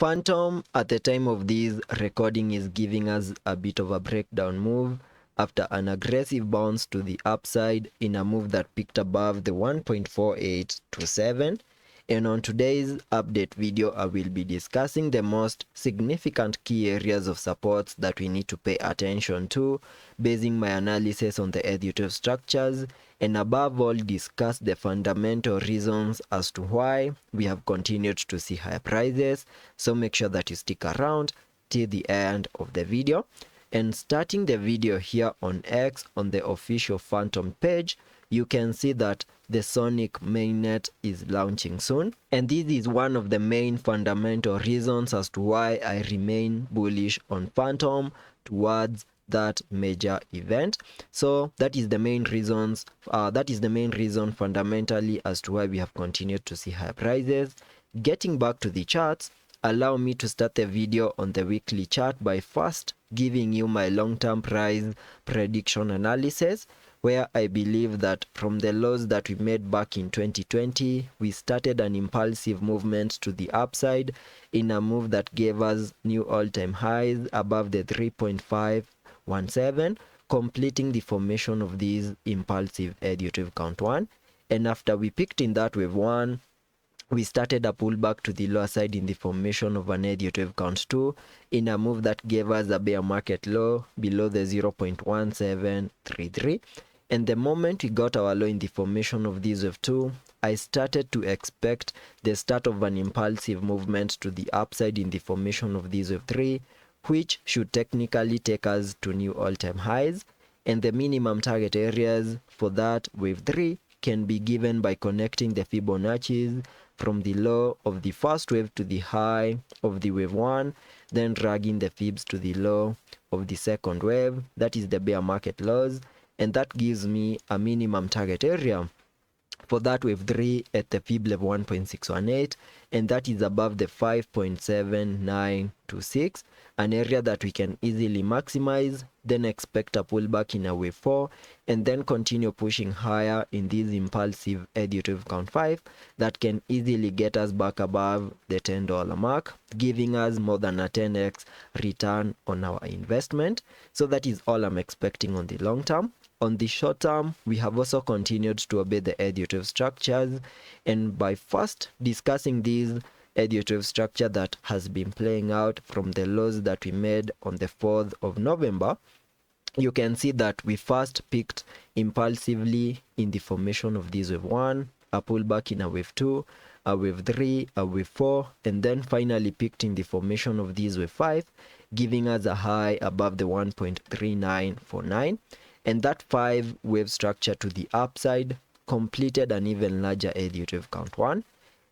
Fantom at the time of this recording is giving us a bit of a breakdown move after an aggressive bounce to the upside in a move that peaked above the 1.4827. And on today's update video, I will be discussing the most significant key areas of supports that we need to pay attention to, basing my analysis on the Elliot structures, and above all discuss the fundamental reasons as to why we have continued to see higher prices. So make sure that you stick around till the end of the video. And starting the video here on X on the official Fantom page, you can see that the Sonic mainnet is launching soon, and this is one of the main fundamental reasons as to why I remain bullish on Fantom towards that major event. So that is the main reasons, fundamentally as to why we have continued to see higher prices. Getting back to the charts, allow me to start the video on the weekly chart by first giving you my long-term price prediction analysis, where I believe that from the lows that we made back in 2020, we started an impulsive movement to the upside in a move that gave us new all-time highs above the 3.517, completing the formation of this impulsive Elliott count 1. And after we picked in that wave 1, we started a pullback to the lower side in the formation of an Elliott count 2 in a move that gave us a bear market low below the 0.1733. And the moment we got our low in the formation of this wave 2, I started to expect the start of an impulsive movement to the upside in the formation of this wave 3, which should technically take us to new all-time highs. And the minimum target areas for that wave 3 can be given by connecting the Fibonacci's from the low of the first wave to the high of the wave 1, then dragging the fibs to the low of the second wave, that is the bear market lows, and that gives me a minimum target area for that wave 3 at the fib level 1.618, and that is above the 5.7926, an area that we can easily maximize, then expect a pullback in a wave 4, and then continue pushing higher in this impulsive Elliott count 5 that can easily get us back above the $10 mark, giving us more than a 10x return on our investment. So that is all I'm expecting on the long term. On the short term, we have also continued to obey the Elliott structures, and by first discussing this Elliott structure that has been playing out from the lows that we made on the 4th of November, you can see that we first picked impulsively in the formation of this wave 1, a pullback in a wave 2, a wave 3, a wave 4, and then finally picked in the formation of this wave 5, giving us a high above the 1.3949. And that 5 wave structure to the upside completed an even larger Elliott count 1,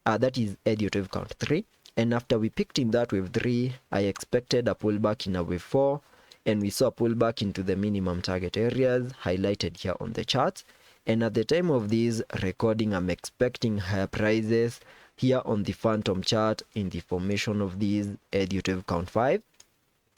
that is Elliott count 3. And after we picked in that wave 3, I expected a pullback in a wave 4, and we saw a pullback into the minimum target areas highlighted here on the chart. And at the time of this recording, I'm expecting higher prices here on the Fantom chart in the formation of these Elliott count 5.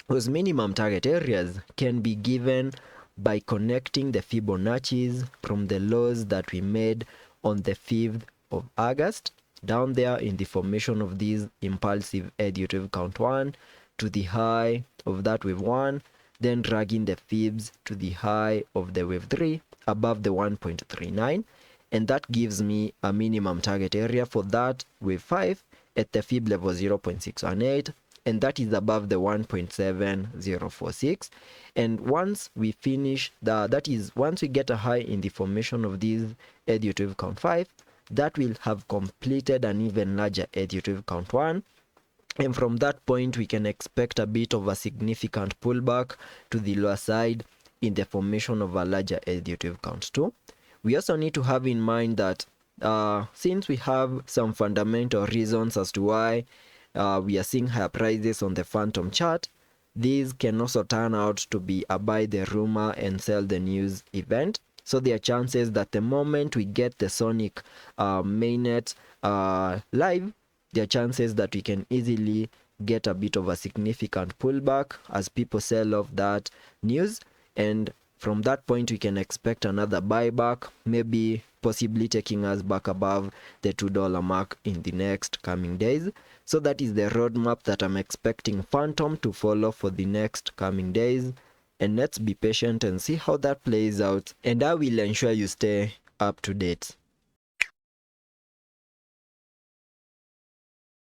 Those minimum target areas can be given by connecting the Fibonacci's from the lows that we made on the 5th of August, down there in the formation of this impulsive Elliott count 1 to the high of that wave 1, then dragging the fibs to the high of the wave 3 above the 1.39, and that gives me a minimum target area for that wave 5 at the fib level 0.618, and that is above the 1.7046. And once we finish once we get a high in the formation of this Elliott count 5, that will have completed an even larger Elliott count 1, and from that point we can expect a bit of a significant pullback to the lower side in the formation of a larger Elliott count 2. We also need to have in mind that since we have some fundamental reasons as to why we are seeing higher prices on the Fantom chart, these can also turn out to be a buy the rumor and sell the news event. So there are chances that the moment we get the Sonic mainnet live, there are chances that we can easily get a bit of a significant pullback as people sell off that news, and from that point we can expect another buyback, maybe possibly taking us back above the $2 mark in the next coming days. So that is the roadmap that I'm expecting Fantom to follow for the next coming days, and let's be patient and see how that plays out, and I will ensure you stay up to date.